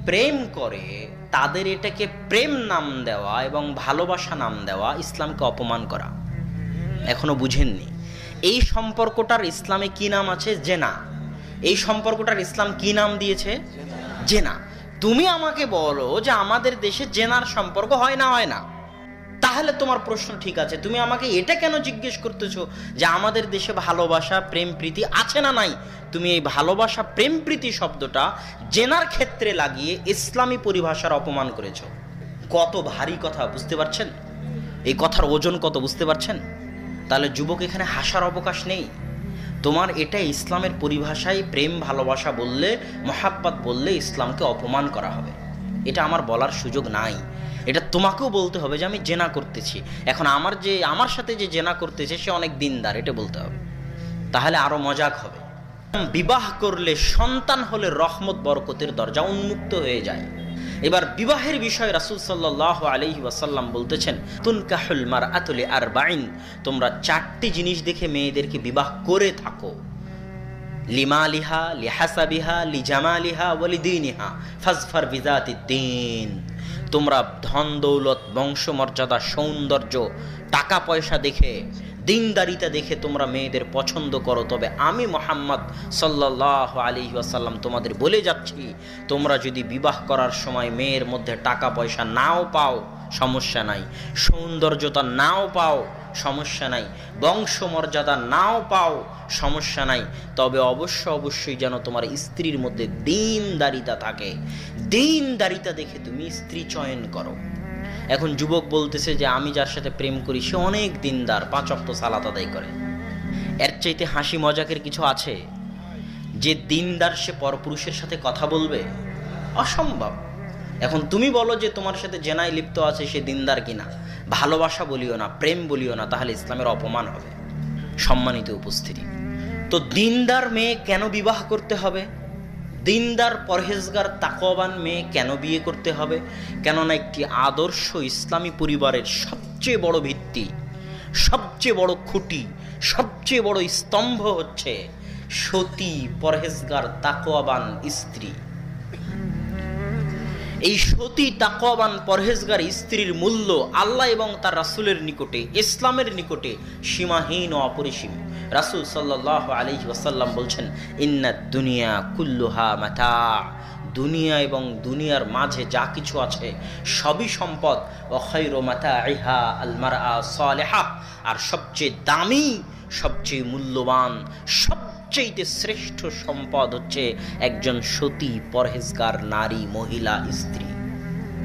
প্রেম করে তাদের এটাকে প্রেম নাম দেওয়া এবং ভালোবাসা নাম দেওয়া ইসলামকে অপমান করা। এখনো বুঝেননি? এই সম্পর্কটার ইসলামে কি নাম আছে? জেনা। এই সম্পর্কটার ইসলাম কি নাম দিয়েছে? জেনা। তুমি আমাকে বলো যে আমাদের দেশে জেনার সম্পর্ক হয় না, হয় না, তাহলে তোমার প্রশ্ন ঠিক আছে। তুমি আমাকে এটা কেন জিজ্ঞেস করতেছো যে আমাদের দেশে ভালোবাসা প্রেম প্রীতি আছে না নাই? তুমি এই ভালোবাসা প্রেম প্রীতি শব্দটা জেনার ক্ষেত্রে লাগিয়ে ইসলামী পরিভাষার অপমান করেছো। কত ভারী কথা, বুঝতে পারছেন? এই কথার ওজন কত, বুঝতে পারছেন? তাহলে যুবক, এখানে হাসার অবকাশ নেই। তোমার এটা ইসলামের পরিভাষায় প্রেম ভালোবাসা বললে, মহাব্বত বললে ইসলামকে অপমান করা হবে। এটা আমার বলার সুযোগ নাই। এটা তোমাকেও বলতে হবে যে আমি জেনা করতেছি। এখন আমার সাথে যে জেনা করতেছে সে অনেক দিনদার, এটা বলতে হবে, তাহলে আরো মজাক হবে। বিবাহ করলে, সন্তান হলে রহমত বরকতের দরজা উন্মুক্ত হয়ে যায়। এবার বিবাহের বিষয়ে রাসূল সাল্লাল্লাহু আলাইহি ওয়াসাল্লাম বলতেছেন, তুনকাহুল মারআতু লিআরবাইন, তোমরা 4টি জিনিস দেখে মেয়েদেরকে বিবাহ করে থাকো। লিমালিহা, লিহাসাবিহা, লিজামালিহা ওয়া লিদীনিহা ফাজফার বিযাতিদ্দীন। তোমরা ধন দৌলত, বংশমর্যাদা, সৌন্দর্য, টাকা পয়সা দেখে, দিনদারিতা দেখে তোমরা মেয়েদের পছন্দ করো। তবে আমি মুহাম্মদ সাল্লাল্লাহু আলাইহি ওয়াসাল্লাম তোমাদের বলে যাচ্ছি, তোমরা যদি বিবাহ করার সময় মেয়ের মধ্যে টাকা পয়সা নাও পাও, সমস্যা নাই, সৌন্দর্যতা নাও পাও, সমস্যা নাই, বংশমর্যাদা নাও পাও, সমস্যা নাই, তবে অবশ্যই যেন তোমার স্ত্রীর মধ্যে দিনদারিতা থাকে। দিনদারিতা দেখে তুমি স্ত্রী চয়ন করো। এখন যুবক বলতেছে যে আমি যার সাথে প্রেম করি সে অনেক দিনদার, 5 ওয়াক্ত সালাত আদায় করে। এর চাইতে হাসি মজাকের কিছু আছে? যে দিনদার সে পরপুরুষের সাথে কথা বলবে? অসম্ভব। এখন তুমি বলো যে তোমার সাথে জেনায় লিপ্ত আছে সে দিনদার কিনা। ভালোবাসা বলিও না, প্রেম বলিও না, তাহলে ইসলামের অপমান হবে। সম্মানিত উপস্থিতি, তো দিনদার মেয়ে কেন বিবাহ করতে হবে? দিনদার, পরহেজগার, তাকওয়াবান মেয়ে কেন বিয়ে করতে হবে? কেননা একটি আদর্শ ইসলামী পরিবারের সবচেয়ে বড় ভিত্তি, সবচেয়ে বড় খুঁটি, সবচেয়ে বড় স্তম্ভ হচ্ছে সতী, পরহেজগার, তাকওয়াবান স্ত্রী। এই সতী, তাকওয়াবান, পরহেজগার স্ত্রীর মূল্য আল্লাহ এবং তার রাসূলের নিকটে, ইসলামের নিকটে সীমাহীন ও অপরিসীম। রাসূল সাল্লাল্লাহু আলাইহি ওয়াসাল্লাম বলছেন, ইন্নাদ দুনিয়া কুল্লুহা মাতা, দুনিয়া এবং দুনিয়ার মাঝে যা কিছু আছে সবই সম্পদ। ওয়া খায়রু মাতাইহা আল মারআ সালিহা, আর সবচেয়ে দামি, সবচেয়ে মূল্যবান, সবচেয়ে শ্রেষ্ঠ সম্পদ হচ্ছে একজন সতী, পরহেজগার নারী, মহিলা, স্ত্রী।